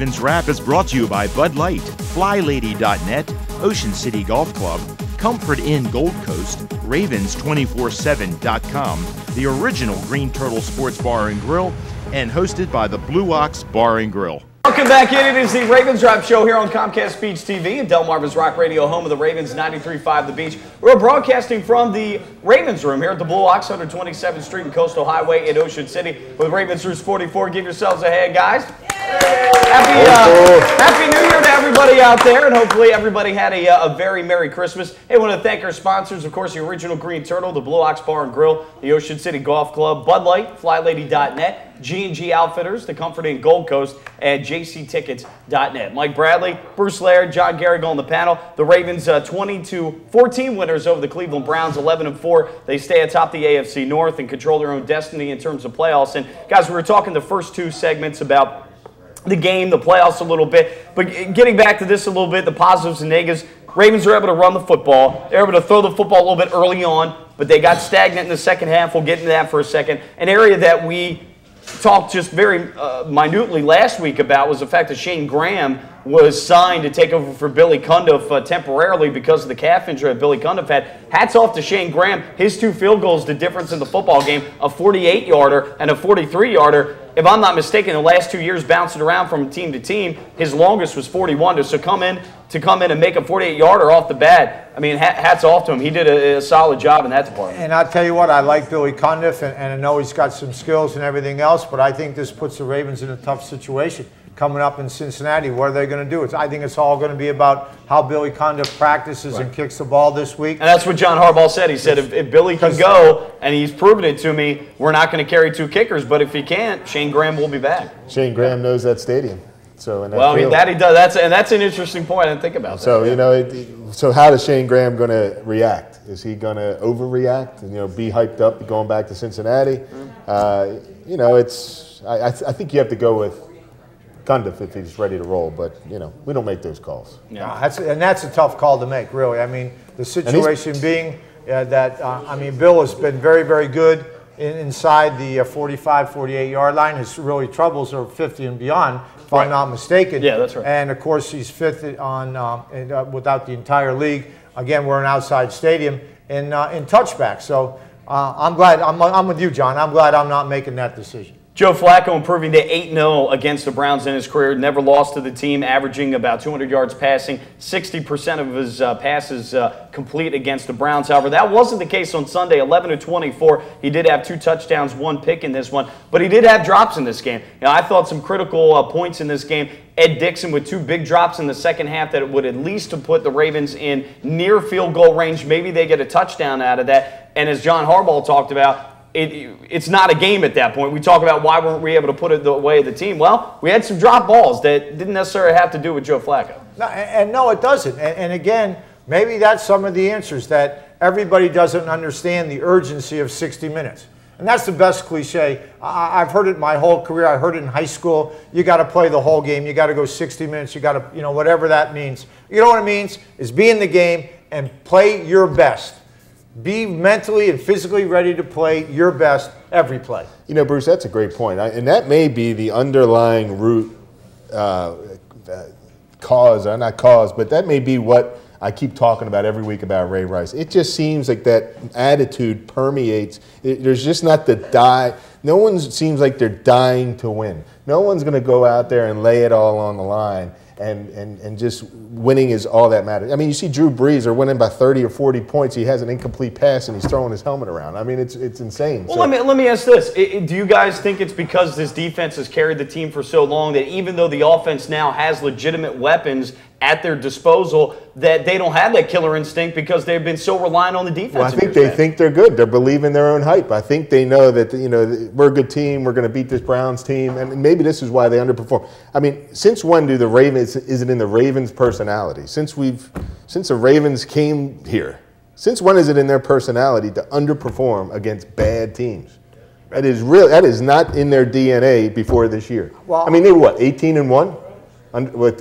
Ravens Wrap is brought to you by Bud Light, FlyLady.net, Ocean City Golf Club, Comfort Inn Gold Coast, Ravens247.com, the original Green Turtle Sports Bar and Grill, and hosted by the Blue Ox Bar and Grill. Welcome back in. It is the Ravens Wrap Show here on Comcast Beach TV and Delmarva's Rock Radio, home of the Ravens, 93.5 The Beach. We're broadcasting from the Ravens Room here at the Blue Ox, 127th Street and Coastal Highway in Ocean City with Ravens Roost 44. Give yourselves a hand, guys. Happy New Year to everybody out there, and hopefully everybody had a very Merry Christmas. Hey, I want to thank our sponsors, of course, the original Green Turtle, the Blue Ox Bar and Grill, the Ocean City Golf Club, Bud Light, FlyLady.net, G&G Outfitters, the Comfort Inn Gold Coast, and JCTickets.net. Mike Bradley, Bruce Laird, John Garrigle on the panel. The Ravens 20-14 winners over the Cleveland Browns, 11-4. They stay atop the AFC North and control their own destiny in terms of playoffs. And guys, we were talking the first two segments about the game, the playoffs a little bit, but getting back to this a little bit, the positives and negatives. Ravens are able to run the football. They're able to throw the football a little bit early on, but they got stagnant in the second half. We'll get into that for a second. An area that we talked just very minutely last week about was the fact that Shane Graham was signed to take over for Billy Cundiff temporarily because of the calf injury that Billy Cundiff had. Hats off to Shane Graham. His two field goals, the difference in the football game, a 48-yarder and a 43-yarder. If I'm not mistaken, the last 2 years bouncing around from team to team, his longest was 41. So come in and make a 48-yarder off the bat, I mean, hats off to him. He did a solid job in that department. And I'll tell you what, I like Billy Cundiff, and I know he's got some skills and everything else, but I think this puts the Ravens in a tough situation. Coming up in Cincinnati, what are they going to do? I think it's all going to be about how Billy Cundiff practices and kicks the ball this week. And that's what John Harbaugh said. He said, if Billy can go, and he's proven it to me, we're not going to carry two kickers. But if he can't, Shane Graham will be back. Shane Graham knows that stadium. So that he does. That's an interesting point. I didn't think about that. So, so how is Shane Graham going to react? Is he going to overreact and, be hyped up going back to Cincinnati? I think you have to go with Cundiff if he's ready to roll, but we don't make those calls. Yeah, that's a tough call to make, really. I mean, the situation being that Bill has been very, very good inside the 45, 48-yard line. His really troubles are 50 and beyond, if I'm not mistaken. Yeah, that's right. And of course, he's fifth without the entire league. Again, we're an outside stadium in touchback. So I'm glad. I'm with you, John. I'm glad I'm not making that decision. Joe Flacco improving to 8-0 against the Browns in his career. Never lost to the team, averaging about 200 yards passing. 60% of his passes complete against the Browns. However, that wasn't the case on Sunday, 11-24. He did have 2 touchdowns, 1 pick in this one, but he did have drops in this game. I thought some critical points in this game. Ed Dickson with 2 big drops in the second half that would at least have put the Ravens in near field goal range. Maybe they get a touchdown out of that. And as John Harbaugh talked about, it's not a game at that point. We talk about why weren't we able to put it the way of the team. Well, we had some drop balls that didn't necessarily have to do with Joe Flacco. No, it doesn't. And again, maybe that's some of the answers, that everybody doesn't understand the urgency of 60 minutes. And that's the best cliche. I've heard it my whole career. I heard it in high school. You got to play the whole game. You got to go 60 minutes. You got to, whatever that means. You know what it means is be in the game and play your best. Be mentally and physically ready to play your best every play. Bruce, that's a great point. And that may be the underlying root cause, or not cause, but that may be what I keep talking about every week about Ray Rice. It just seems like that attitude permeates. There's just not the die. No one seems like they're dying to win. No one's going to go out there and lay it all on the line. And just winning is all that matters. I mean, you see Drew Brees are winning by 30 or 40 points. He has an incomplete pass and he's throwing his helmet around. I mean, it's insane. Well, let me ask this. Do you guys think it's because this defense has carried the team for so long that even though the offense now has legitimate weapons at their disposal, that they don't have that killer instinct because they've been so reliant on the defense? Well, I think they think they're good. They're believing their own hype. I think they know that we're a good team. We're going to beat this Browns team, and maybe this is why they underperform. I mean, since when do the Ravens? Is it in the Ravens' personality? Since the Ravens came here, since when is it in their personality to underperform against bad teams? That is real. That is not in their DNA before this year. Well, I mean, they were what, 18-1 with.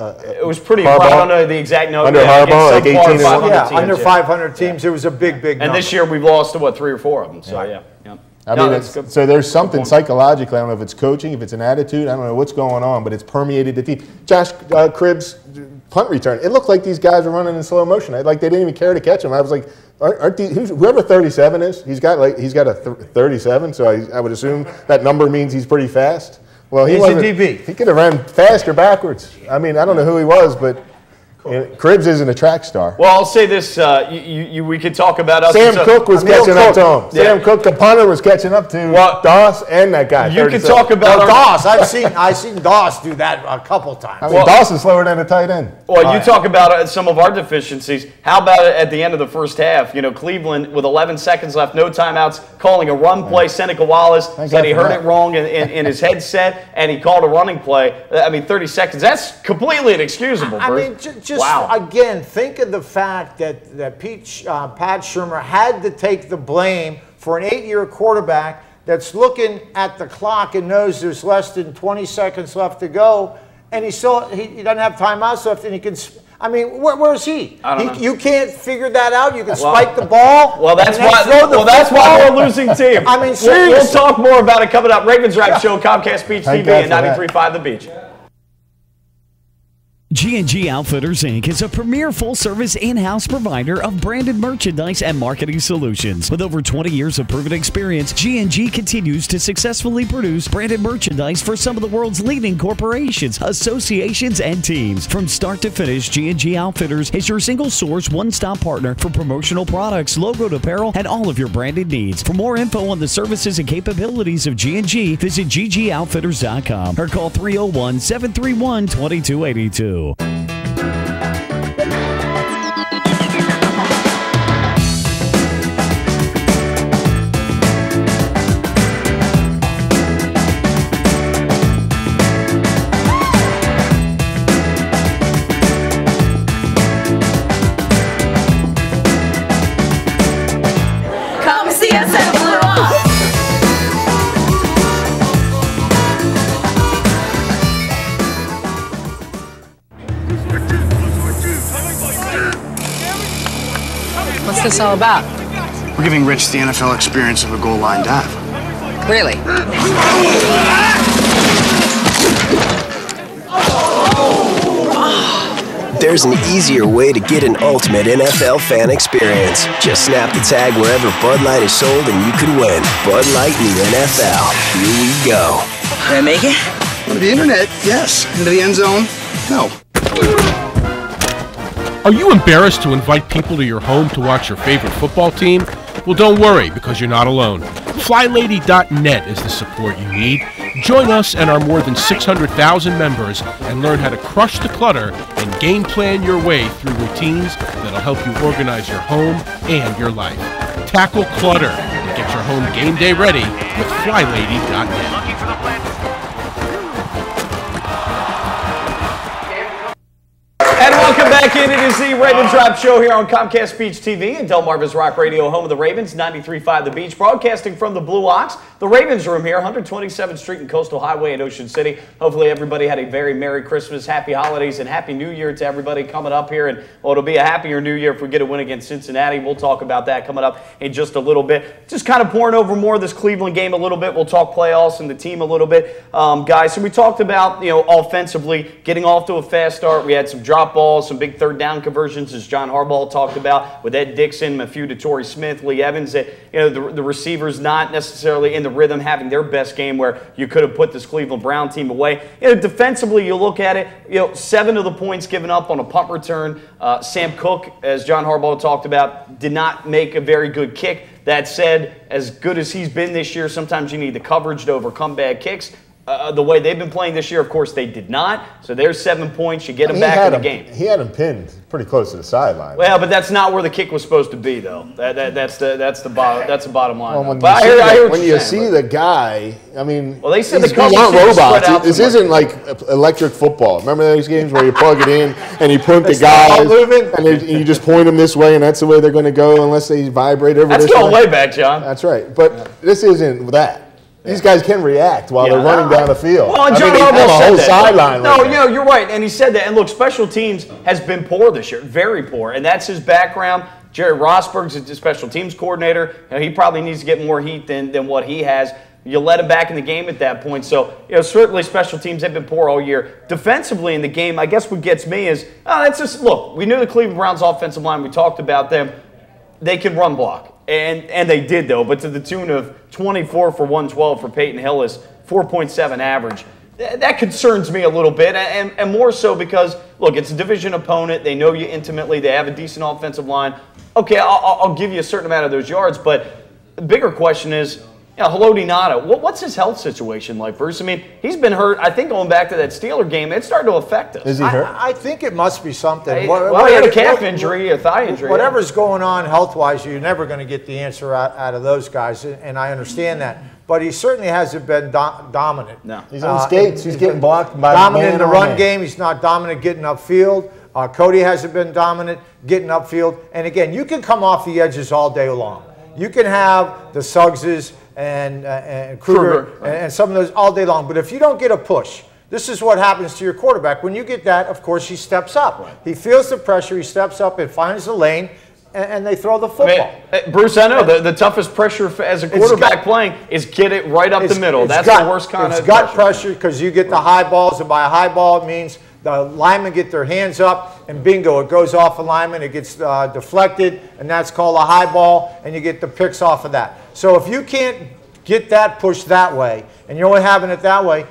It was pretty hard. I don't know the exact number. Under Harbaugh, like 18 teams, under 500 teams. It was a big number. And this year we've lost to 3 or 4 of them. So yeah. I mean, so there's something psychologically. I don't know if it's coaching, if it's an attitude. I don't know what's going on, but it's permeated the team. Josh Cribbs' punt return. It looked like these guys were running in slow motion. Like they didn't even care to catch him. I was like, aren't these, whoever 37 is? He's got a 37. So I would assume that number means he's pretty fast. Well, he's a DB. He could have ran faster backwards. I mean, I don't know who he was, but. Cribbs isn't a track star. Well, I'll say this: we could talk about us. Sam Cook was catching up to him. Yeah. Sam Cook, the punter, was catching up to Doss and that guy. You could talk about Doss. I've seen Doss do that a couple times. I mean, Doss is slower than a tight end. Well, you talk about some of our deficiencies. How about it at the end of the first half? You know, Cleveland with 11 seconds left, no timeouts, calling a run play. Seneca Wallace said he heard it wrong in his headset, and he called a running play. I mean, 30 seconds. That's completely inexcusable, Bruce. I mean, just again, think of the fact that Pat Shurmur had to take the blame for an 8-year quarterback that's looking at the clock and knows there's less than 20 seconds left to go, and he doesn't have timeouts left, and he can. I mean, where's he? I don't know. You can't figure that out. You can spike the ball. Well, that's why we're a losing team. I mean, seriously. We'll talk more about it coming up. Ravens Wrap Show, Comcast Beach TV, and 93.5 The Beach. G&G Outfitters, Inc. is a premier full-service in-house provider of branded merchandise and marketing solutions. With over 20 years of proven experience, G&G continues to successfully produce branded merchandise for some of the world's leading corporations, associations, and teams. From start to finish, G&G Outfitters is your single-source, one-stop partner for promotional products, logoed apparel, and all of your branded needs. For more info on the services and capabilities of G&G, visit ggoutfitters.com or call 301-731-2282. Come see us at Blue Ox. What's this all about? We're giving Rich the NFL experience of a goal line dive. Really? There's an easier way to get an ultimate NFL fan experience. Just snap the tag wherever Bud Light is sold and you could win. Bud Light in the NFL. Here we go. Can I make it? On the internet, yes. Into the end zone, no. Are you embarrassed to invite people to your home to watch your favorite football team? Well, don't worry, because you're not alone. FlyLady.net is the support you need. Join us and our more than 600,000 members and learn how to crush the clutter and game plan your way through routines that'll help you organize your home and your life. Tackle clutter and get your home game day ready with FlyLady.net. And welcome back in. It is the Ravens Wrap Show here on Comcast Beach TV and Delmarva's Rock Radio, home of the Ravens, 93.5 The Beach, broadcasting from the Blue Ox, the Ravens Room here, 127th Street and Coastal Highway in Ocean City. Hopefully everybody had a very Merry Christmas, Happy Holidays, and Happy New Year to everybody coming up here. And well, it'll be a happier New Year if we get a win against Cincinnati. We'll talk about that coming up in just a little bit. Just kind of pouring over more of this Cleveland game a little bit. We'll talk playoffs and the team a little bit. Guys, so we talked about, offensively getting off to a fast start. We had some drop balls, some big third down conversions, as John Harbaugh talked about, with Ed Dixon, Mafieu to Torrey Smith, Lee Evans, that the receivers not necessarily in the rhythm, having their best game where you could have put this Cleveland Brown team away. Defensively, you look at it, 7 of the points given up on a punt return. Sam Cook, as John Harbaugh talked about, did not make a very good kick. That said, as good as he's been this year, sometimes you need the coverage to overcome bad kicks. The way they've been playing this year, of course, they did not. So there's 7 points. You get them back in the game. He had him pinned pretty close to the sideline. Well, but that's not where the kick was supposed to be, though. That's the bottom line. Well, but I hear when you see the guy, I mean, well, they said these the aren't robots. This isn't like electric football. Remember those games where you plug it in and you point the guys, and you just point them this way, and that's the way they're going to go unless they vibrate over this way. That's going way back, John. That's right. But this isn't that. These guys can react while they're running down the field. Well, and John Harbaugh said that. Sideline no, you're right. And he said that. And look, special teams has been poor this year, very poor. And that's his background. Jerry Rosberg's a special teams coordinator. He probably needs to get more heat than what he has. You let him back in the game at that point. So, certainly special teams have been poor all year. Defensively in the game, I guess what gets me is, it's just, look, we knew the Cleveland Browns offensive line. We talked about them. They can run block. And they did, though, but to the tune of 24 for 112 for Peyton Hillis, 4.7 average. That concerns me a little bit, and more so because, look, it's a division opponent. They know you intimately. They have a decent offensive line. Okay, I'll give you a certain amount of those yards, but the bigger question is, Haloti Ngata, what's his health situation like, Bruce? I mean, he's been hurt. I think going back to that Steeler game, it started to affect us. Is he hurt? I think it must be something. He had a calf injury, a thigh injury. Whatever's going on health-wise, you're never going to get the answer out of those guys, and I understand that. But he certainly hasn't been dominant. No. He's on skates. He's getting blocked by dominant in the run game. He's not dominant getting upfield. Cody hasn't been dominant getting upfield. And again, you can come off the edges all day long. You can have the Suggses and Kruger and some of those all day long. But if you don't get a push, this is what happens to your quarterback. When you get that, of course, he steps up. Right. He feels the pressure. He steps up and finds the lane, and they throw the football. I mean, Bruce, I know the toughest pressure as a quarterback playing is get it right up the middle. That's the worst kind of It's gut pressure because you get the high balls, and by a high ball it means the linemen get their hands up, and bingo, it goes off the lineman, it gets deflected, and that's called a high ball, and you get the picks off of that. So if you can't get that push that way, and you're only having it that way,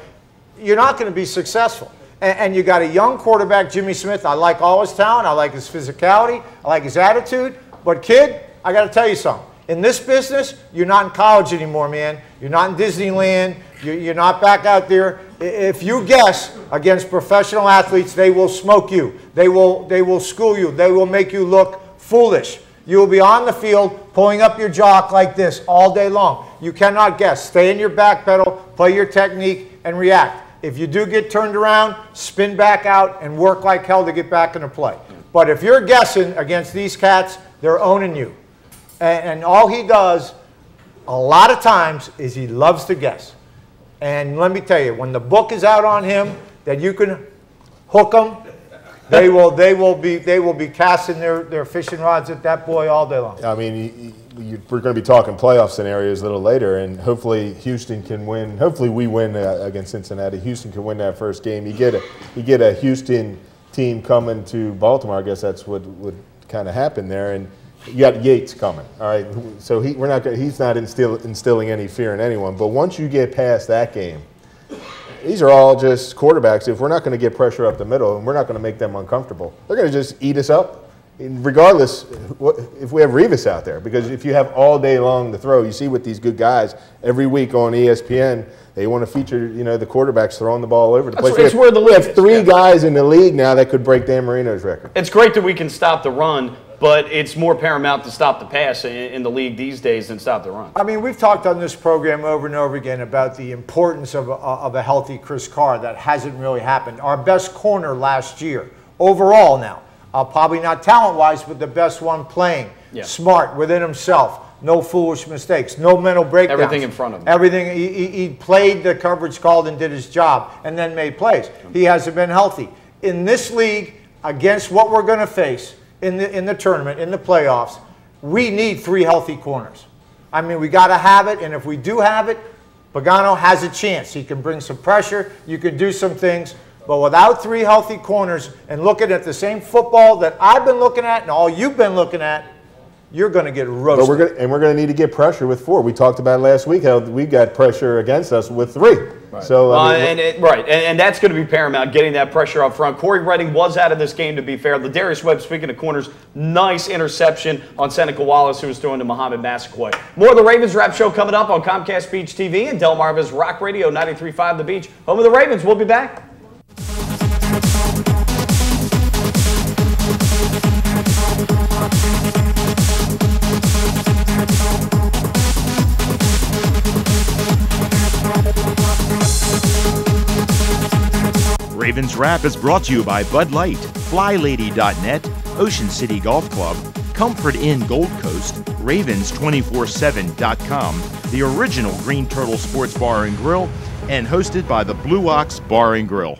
you're not going to be successful. And you got a young quarterback, Jimmy Smith. I like all his talent. I like his physicality. I like his attitude. But, kid, I got to tell you something. In this business, you're not in college anymore, man. You're not in Disneyland. You're not back out there. If you guess against professional athletes, they will smoke you. They will school you. They will make you look foolish. You will be on the field pulling up your jock like this all day long. You cannot guess. Stay in your back pedal, play your technique, and react. If you do get turned around, spin back out and work like hell to get back into play. But if you're guessing against these cats, they're owning you. And all he does a lot of times is he loves to guess. And let me tell you, when the book is out on him that you can hook them, they will be casting their fishing rods at that boy all day long. I mean, we're going to be talking playoff scenarios a little later, and hopefully Houston can win. Hopefully we win against Cincinnati. Houston can win that first game. You get a Houston team coming to Baltimore. I guess that's what would kind of happen there. And you got Yates coming. All right, so he's not instilling any fear in anyone. But once you get past that game, these are all just quarterbacks. If we're not going to get pressure up the middle and we're not going to make them uncomfortable, they're going to just eat us up. Regardless, if we have Revis out there, because if you have all day long to throw, you see with these good guys every week on ESPN, they want to feature the quarterbacks throwing the ball all over the place. It's where the league we have three guys in the league now that could break Dan Marino's record. It's great that we can stop the run, but it's more paramount to stop the pass in the league these days than stop the run. I mean, we've talked on this program over and over again about the importance of a healthy Chris Carr. That hasn't really happened. Our best corner last year, overall now, probably not talent-wise, but the best one playing. Yeah. Smart, within himself, no foolish mistakes, no mental breakdowns. Everything in front of him. Everything. He played the coverage called and did his job and then made plays. He hasn't been healthy. In this league, against what we're going to face, in the tournament, in the playoffs, we need three healthy corners. I mean, we got to have it, and if we do have it, Pagano has a chance. He can bring some pressure. You can do some things. But without three healthy corners and looking at the same football that I've been looking at and all you've been looking at, you're going to get roasted. But we're going to need to get pressure with four. We talked about last week how we got pressure against us with three. Right. So and that's going to be paramount, getting that pressure up front. Corey Redding was out of this game, to be fair. Ladarius Webb, speaking of corners, nice interception on Seneca Wallace, who was throwing to Muhammad Massaquoi. More of the Ravens Wrap Show coming up on Comcast Beach TV and Delmarva's Rock Radio 93.5 The Beach. Home of the Ravens. We'll be back. Ravens Wrap is brought to you by Bud Light, FlyLady.net, Ocean City Golf Club, Comfort Inn Gold Coast, Ravens247.com, the original Green Turtle Sports Bar and Grill, and hosted by the Blue Ox Bar and Grill.